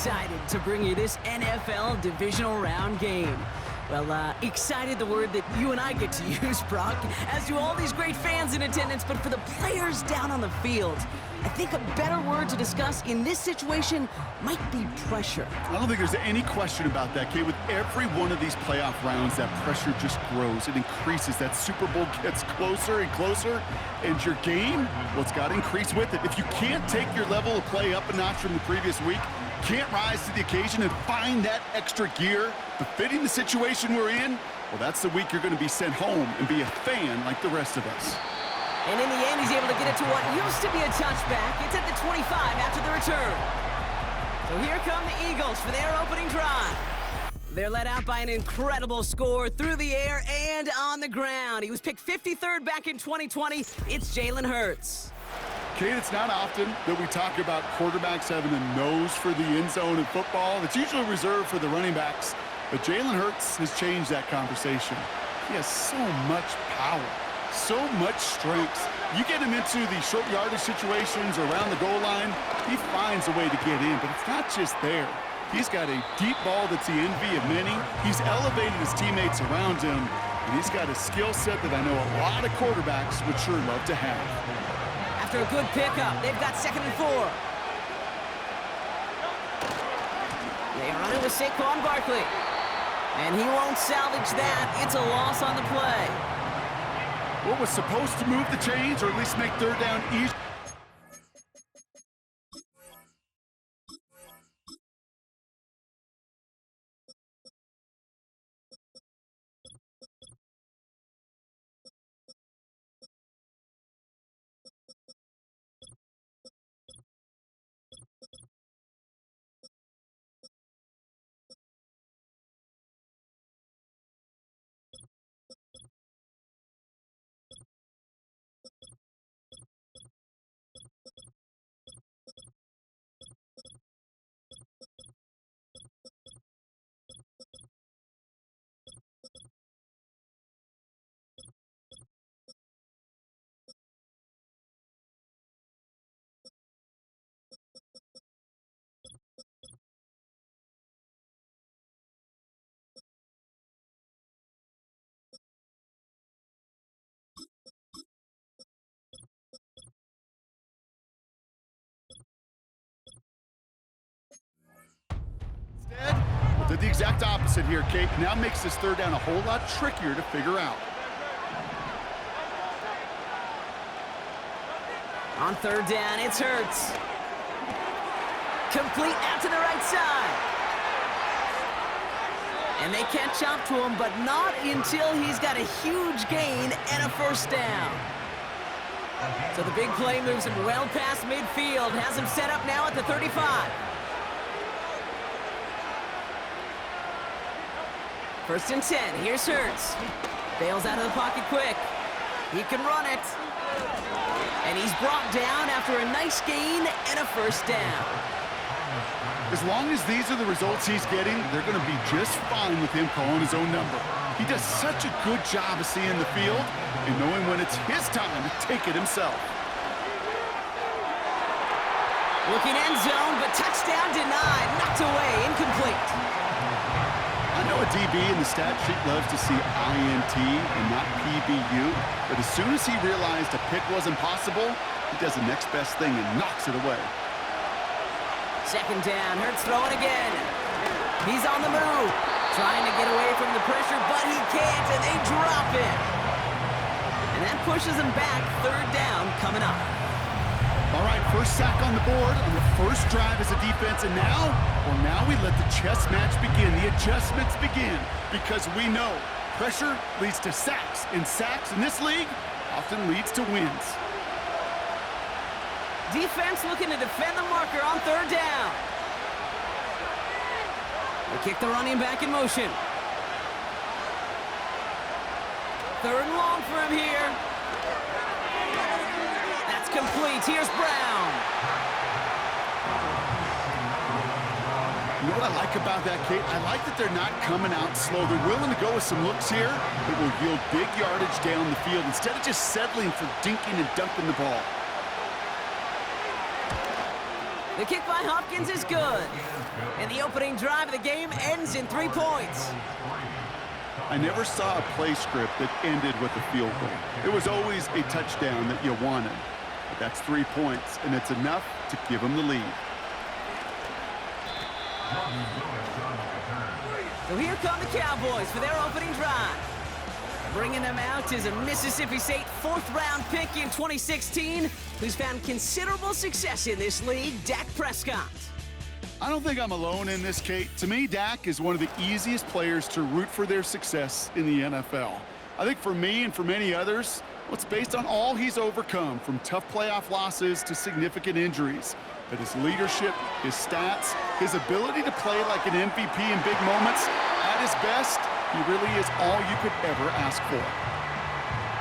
excited to bring you this NFL divisional round game. Well, excited the word that you and I get to use, Brock, as do all these great fans in attendance, but for the players down on the field, I think a better word to discuss in this situation might be pressure. I don't think there's any question about that, Kate. With every one of these playoff rounds, that pressure just grows. It increases. That Super Bowl gets closer and closer, and your game, well, it's got to increase with it. If you can't take your level of play up a notch from the previous week, can't rise to the occasion and find that extra gear befitting the situation we're in, well, that's the week you're going to be sent home and be a fan like the rest of us. And in the end, he's able to get it to what used to be a touchback. It's at the 25 after the return. So here come the Eagles for their opening drive. They're led out by an incredible score through the air and on the ground. He was picked 53rd back in 2020. It's Jalen Hurts. Kate, it's not often that we talk about quarterbacks having a nose for the end zone in football. It's usually reserved for the running backs. But Jalen Hurts has changed that conversation. He has so much power, so much strength. You get him into the short yardage situations around the goal line, he finds a way to get in. But it's not just there. He's got a deep ball that's the envy of many. He's elevated his teammates around him. And he's got a skill set that I know a lot of quarterbacks would sure love to have. After a good pickup, they've got 2nd and 4. They run it with Saquon Barkley. And he won't salvage that. It's a loss on the play. What was supposed to move the chains, or at least make third down easy. Well, did the exact opposite here, Kate. Now makes this third down a whole lot trickier to figure out. On third down, it's Hurts. Complete out to the right side. And they catch up to him, but not until he's got a huge gain and a first down. So the big play moves him well past midfield, has him set up now at the 35. First and 10, here's Hurts. Bails out of the pocket quick. He can run it. And he's brought down after a nice gain and a first down. As long as these are the results he's getting, they're going to be just fine with him calling his own number. He does such a good job of seeing the field and knowing when it's his time to take it himself. Looking end zone, but touchdown denied. Knocked away, incomplete. I know a DB in the stat sheet loves to see INT and not PBU, but as soon as he realized a pick wasn't possible, he does the next best thing and knocks it away. Second down, Hurts throwing again. He's on the move, trying to get away from the pressure, but he can't, and they drop it. And that pushes him back. Third down coming up. All right, first sack on the board on the first drive as a defense, and now we let the chess match begin. The adjustments begin, because we know pressure leads to sacks, and sacks in this league often leads to wins. Defense looking to defend the marker on third down. They kick the running back in motion. Third and long for him here. That's complete. Here's Brown. You know what I like about that, Kate? I like that they're not coming out slow. They're willing to go with some looks here that will yield big yardage down the field instead of just settling for dinking and dunking the ball. The kick by Hopkins is good. opening drive of the game ends in 3 points. I never saw a play script that ended with a field goal. It was always a touchdown that you wanted. But that's 3 points, and it's enough to give them the lead. So here come the Cowboys for their opening drive. Bringing them out is a Mississippi State 4th-round pick in 2016 who's found considerable success in this league, Dak Prescott. I don't think I'm alone in this, Kate. To me, Dak is one of the easiest players to root for their success in the NFL. I think for me and for many others, well, it's based on all he's overcome, from tough playoff losses to significant injuries. But his leadership, his stats, his ability to play like an MVP in big moments, at his best, he really is all you could ever ask for.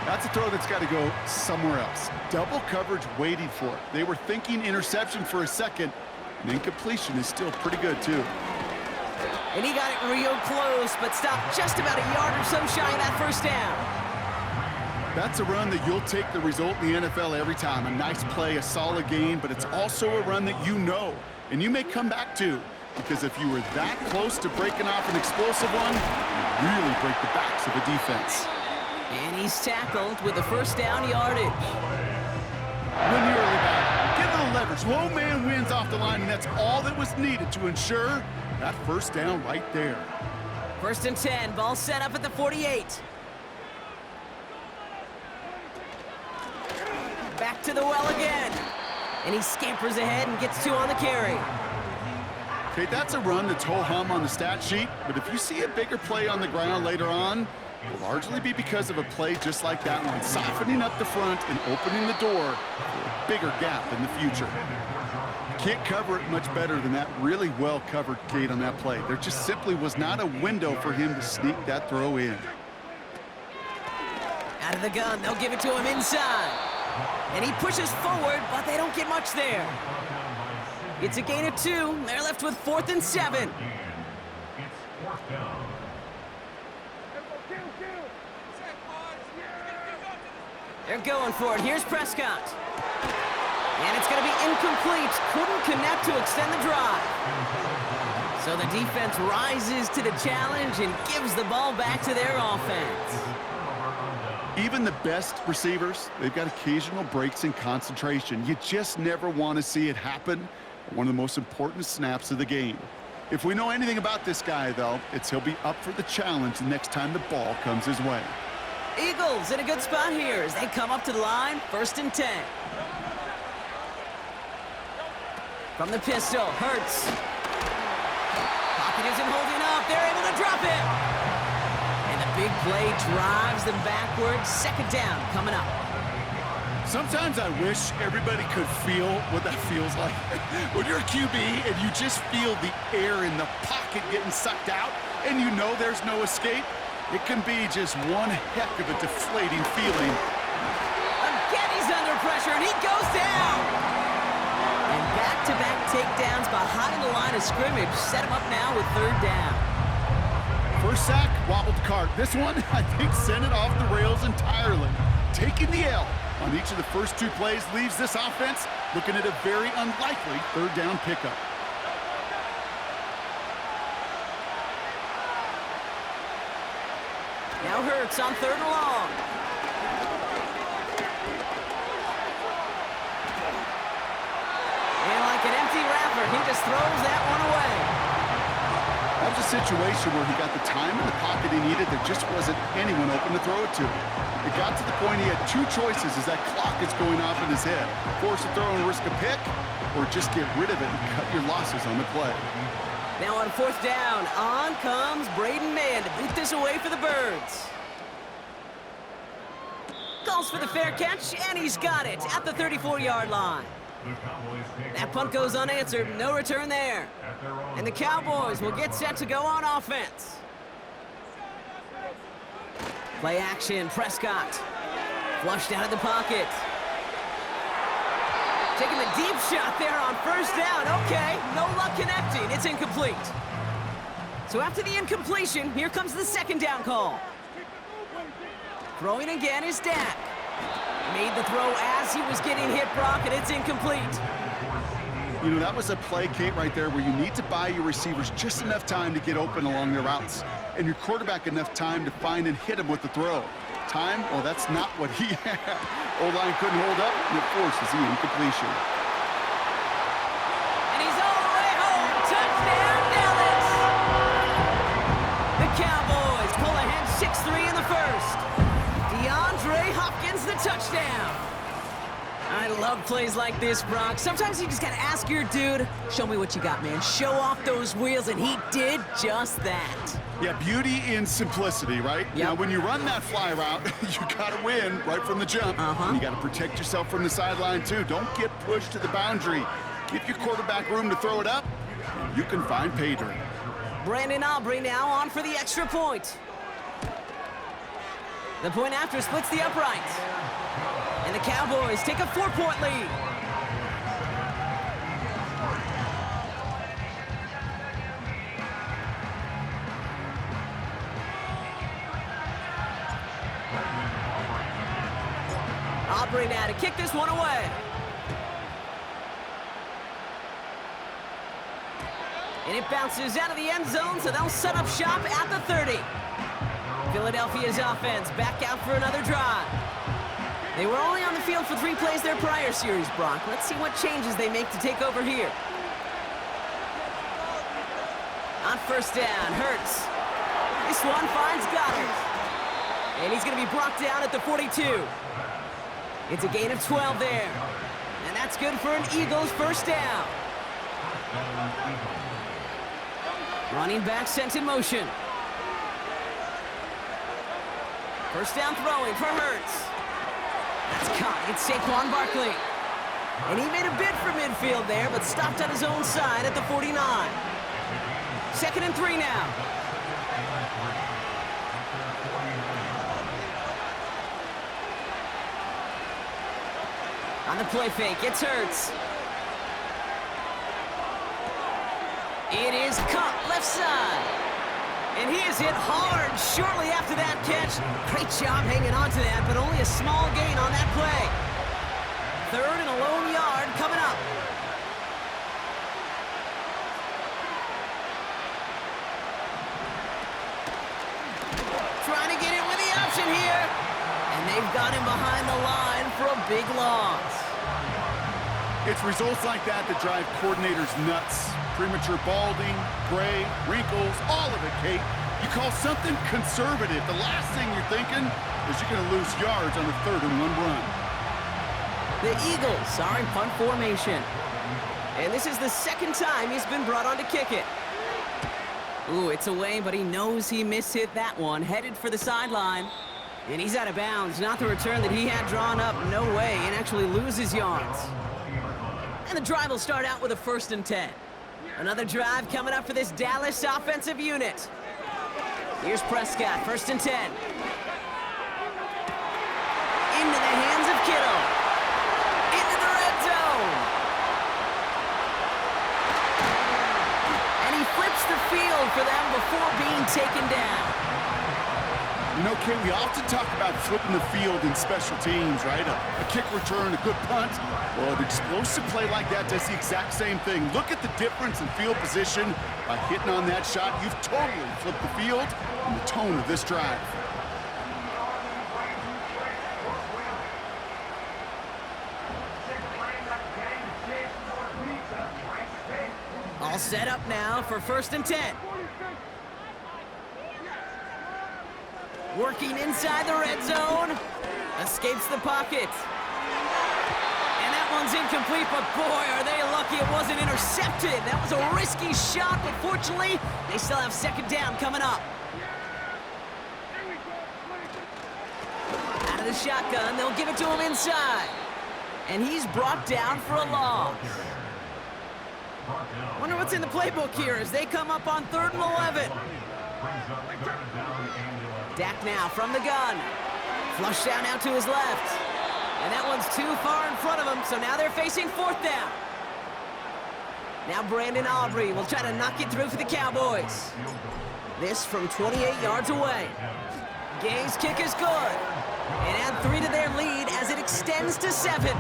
That's a throw that's got to go somewhere else. Double coverage waiting for it. They were thinking interception for a second, and incompletion is still pretty good, too. And he got it real close, but stopped just about a yard or so shy of that first down. That's a run that you'll take the result in the NFL every time. A nice play, a solid game, but it's also a run that you know, and you may come back to, because if you were that close to breaking off an explosive one, you really break the backs of a defense. And he's tackled with the first down yardage. Win the early battle. Get a little leverage. Low man wins off the line, and that's all that was needed to ensure that first down right there. 1st and 10, ball set up at the 48. Back to the well again. And he scampers ahead and gets 2 on the carry. Okay, that's a run that's ho-hum on the stat sheet, but if you see a bigger play on the ground later on, it'll largely be because of a play just like that one, softening up the front and opening the door for a bigger gap in the future. You can't cover it much better than that really well-covered Kate on that play. There just simply was not a window for him to sneak that throw in. Out of the gun, they'll give it to him inside. And he pushes forward, but they don't get much there. It's a gain of 2. They're left with 4th and 7. They're going for it. Here's Prescott. And it's going to be incomplete. Couldn't connect to extend the drive. So the defense rises to the challenge and gives the ball back to their offense. Even the best receivers, they've got occasional breaks in concentration. You just never want to see it happen at one of the most important snaps of the game. If we know anything about this guy, though, it's he'll be up for the challenge the next time the ball comes his way. Eagles in a good spot here as they come up to the line, 1st and 10. From the pistol, Hurts. Pocket isn't holding up. They're able to drop it. And the big play drives them backwards. 2nd down coming up. Sometimes I wish everybody could feel what that feels like. When you're a QB and you just feel the air in the pocket getting sucked out and you know there's no escape, it can be just one heck of a deflating feeling. Again, he's under pressure, and he goes down. And back-to-back takedowns behind the line of scrimmage set him up now with 3rd down. First sack, wobbled the cart. This one, I think, sent it off the rails entirely. Taking the L on each of the first 2 plays leaves this offense looking at a very unlikely 3rd down pickup. Now Hurts on 3rd and long. And like an empty wrapper, he just throws that one away. That was a situation where he got the time in the pocket he needed. There just wasn't anyone open to throw it to. It got to the point he had 2 choices as that clock is going off in his head. Force a throw and risk a pick, or just get rid of it and cut your losses on the play. Now on 4th down, on comes Braden Mann to boot this away for the Birds. Calls for the fair catch, and he's got it at the 34-yard line. That punt goes unanswered, no return there. And the Cowboys will get set to go on offense. Play action, Prescott. Flushed out of the pocket. Taking the deep shot there on 1st down. Okay, no luck connecting. It's incomplete. So after the incompletion, here comes the 2nd down call. Throwing again is Dak. Made the throw as he was getting hit, Brock, and it's incomplete. You know, that was a play, Kate, right there where you need to buy your receivers just enough time to get open along their routes, and your quarterback enough time to find and hit him with the throw. Time? Well, that's not what he had. O-line couldn't hold up, and it forces the incompletion. And he's all the way home. Touchdown, Dallas! The Cowboys pull ahead 6-3 in the first. DeAndre Hopkins, the touchdown. I love plays like this, Brock. Sometimes you just gotta ask your dude, show me what you got, man. Show off those wheels, and he did just that. Yeah, beauty in simplicity, right? Yep. Now, when you run that fly route, you gotta win right from the jump. And you gotta protect yourself from the sideline, too. Don't get pushed to the boundary. Give your quarterback room to throw it up, and you can find pay dirt. Brandon Aubrey now on for the extra point. The point after splits the uprights. And the Cowboys take a 4-point lead. Aubrey now to kick this one away. And it bounces out of the end zone, so they'll set up shop at the 30. Philadelphia's offense back out for another drive. They were only on the field for 3 plays their prior series, Brock. Let's see what changes they make to take over here. On first down, Hurts. This one finds Goddard. And he's going to be brought down at the 42. It's a gain of 12 there. And that's good for an Eagles first down. Running back sent in motion. First down throwing for Hurts. That's caught. It's Saquon Barkley. And he made a bid for midfield there, but stopped on his own side at the 49. 2nd and 3 now. On the play fake, it's Hurts. It is caught left side. And he is hit hard shortly after that catch. Great job hanging on to that, but only a small gain on that play. 3rd and a lone yard coming up. Trying to get it with the option here. And they've got him behind the line for a big loss. It's results like that that drive coordinators nuts. Premature balding, gray, wrinkles, all of it, Kate. You call something conservative. The last thing you're thinking is you're going to lose yards on the 3rd and 1 run. The Eagles are in punt formation. And this is the 2nd time he's been brought on to kick it. Ooh, it's away, but he knows he mishit that one. Headed for the sideline. And he's out of bounds. Not the return that he had drawn up. No way. And actually loses yards. And the drive will start out with a 1st and 10. Another drive coming up for this Dallas offensive unit. Here's Prescott, 1st and 10. Into the hands of Kittle. Into the red zone. And he flips the field for them before being taken down. You know, Kate, we often talk about flipping the field in special teams, right? A kick return, a good punt. Well, an explosive play like that does the exact same thing. Look at the difference in field position. By hitting on that shot, you've totally flipped the field and the tone of this drive. All set up now for 1st and 10. Working inside the red zone. Escapes the pocket. And that one's incomplete, but boy, are they lucky it wasn't intercepted. That was a risky shot, but fortunately, they still have 2nd down coming up. Out of the shotgun, they'll give it to him inside. And he's brought down for a loss. Wonder what's in the playbook here as they come up on 3rd and 11. Dak now from the gun. Flush down out to his left. And that one's too far in front of him, so now they're facing 4th down. Now Brandon Aubrey will try to knock it through for the Cowboys. This from 28 yards away. Gay's kick is good. And add 3 to their lead as it extends to 7.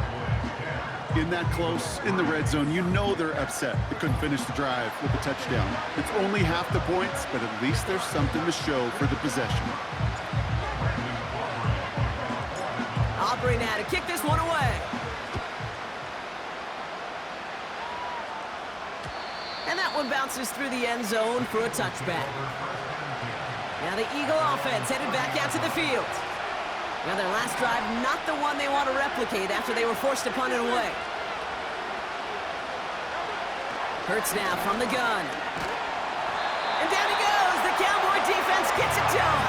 4th in that close in the red zone, you know they're upset they couldn't finish the drive with a touchdown. It's only half the points, but at least there's something to show for the possession. Aubrey now to kick this one away. And that one bounces through the end zone for a touchback. Now the Eagle offense headed back out to the field. Now their last drive, not the one they want to replicate after they were forced to punt it away. Hurts now from the gun. And down he goes. The Cowboy defense gets it to him.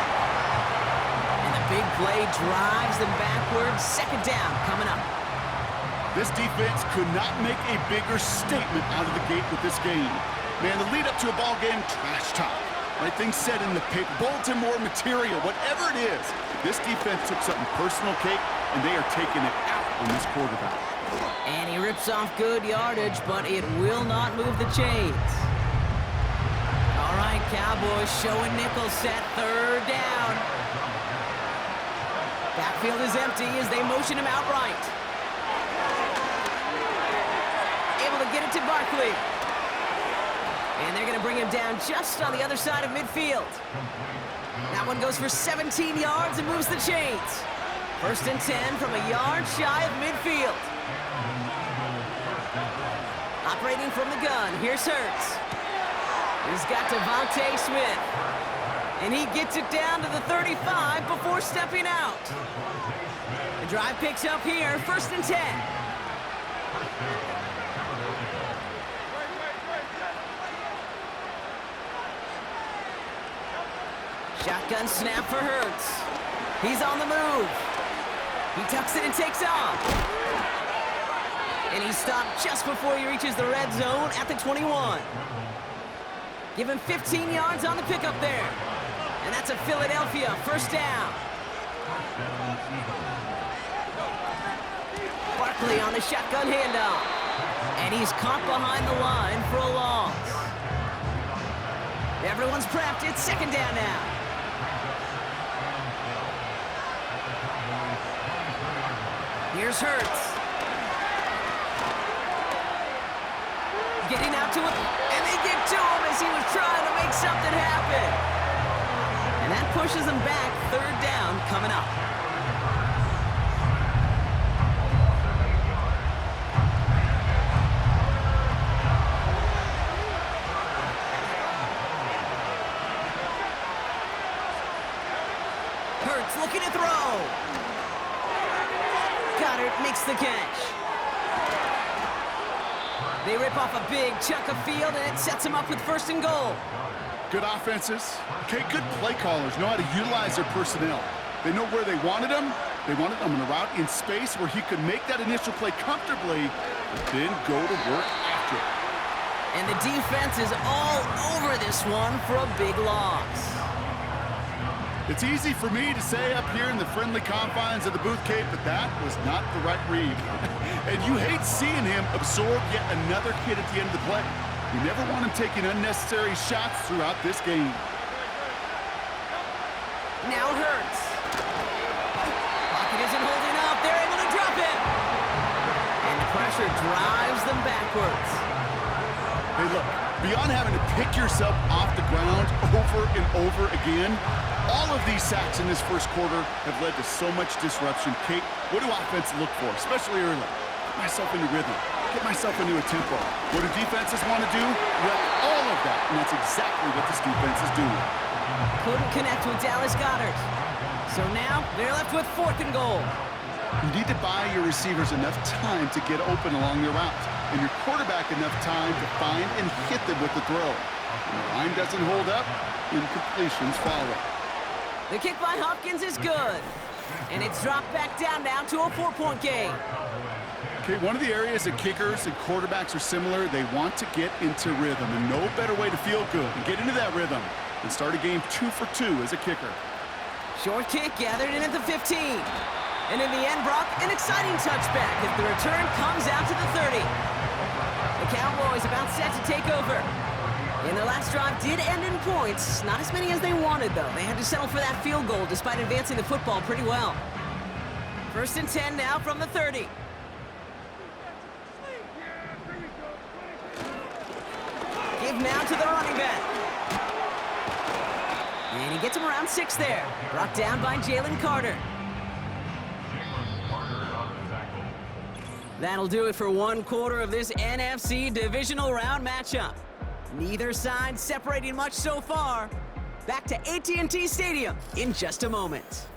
And the big play drives them backwards. Second down coming up. This defense could not make a bigger statement out of the gate with this game. Man, the lead up to a ball game, trash talk. Right things said in the paper, bulletin board material, whatever it is. This defense took something personal, Kate, and they are taking it out on this quarterback. And he rips off good yardage, but it will not move the chains. All right, Cowboys showing nickel set, third down. Backfield is empty as they motion him outright. Able to get it to Barkley. And they're going to bring him down just on the other side of midfield. That one goes for 17 yards and moves the chains. First and 10 from a yard shy of midfield. Operating from the gun, here's Hurts. He's got Devontae Smith. And he gets it down to the 35 before stepping out. The drive picks up here, first and 10. Shotgun snap for Hurts. He's on the move. He tucks it and takes off. And he's stopped just before he reaches the red zone at the 21. Give him 15 yards on the pickup there. And that's a Philadelphia first down. Barkley on the shotgun handoff. And he's caught behind the line for a loss. Everyone's prepped. It's second down now. Here's Hurts. Getting out to it, and they get to him as he was trying to make something happen. And that pushes him back, third down coming up. Hurts looking to throw. Goddard makes the catch. They rip off a big chunk of field, and it sets them up with first and goal. Good offenses. Okay, good play callers know how to utilize their personnel. They know where they wanted them. They wanted them on a route in space where he could make that initial play comfortably, but then go to work after it. And the defense is all over this one for a big loss. It's easy for me to say up here in the friendly confines of the booth, Cape, but that was not the right read. And you hate seeing him absorb yet another hit at the end of the play. You never want him taking unnecessary shots throughout this game. Now Hurts. Pocket isn't holding up. They're able to drop it. And the pressure drives them backwards. Hey, look, beyond having to pick yourself off the ground over and over again, all of these sacks in this first quarter have led to so much disruption. Kate, what do offense look for, especially early? Get myself into rhythm. Get myself into a tempo. What do defenses want to do? Well, all of that, and that's exactly what this defense is doing. Couldn't connect with Dallas Goedert. So now they're left with fourth and goal. You need to buy your receivers enough time to get open along their route, and your quarterback enough time to find and hit them with the throw. When the line doesn't hold up, incompletions follow. The kick by Hopkins is good. And it's dropped back down now to a 4-point game. Okay, one of the areas that kickers and quarterbacks are similar, they want to get into rhythm, and no better way to feel good and get into that rhythm than start a game 2 for 2 as a kicker. Short kick gathered in at the 15. And in the end, Brock, an exciting touchback as the return comes out to the 30. The Cowboys about set to take over. And their last drive did end in points. Not as many as they wanted, though. They had to settle for that field goal despite advancing the football pretty well. First and 10 now from the 30. give now to the running back. And he gets him around 6 there. Brought down by Jalen Carter. That'll do it for one quarter of this NFC divisional round matchup. Neither side separating much so far. Back to AT&T Stadium in just a moment.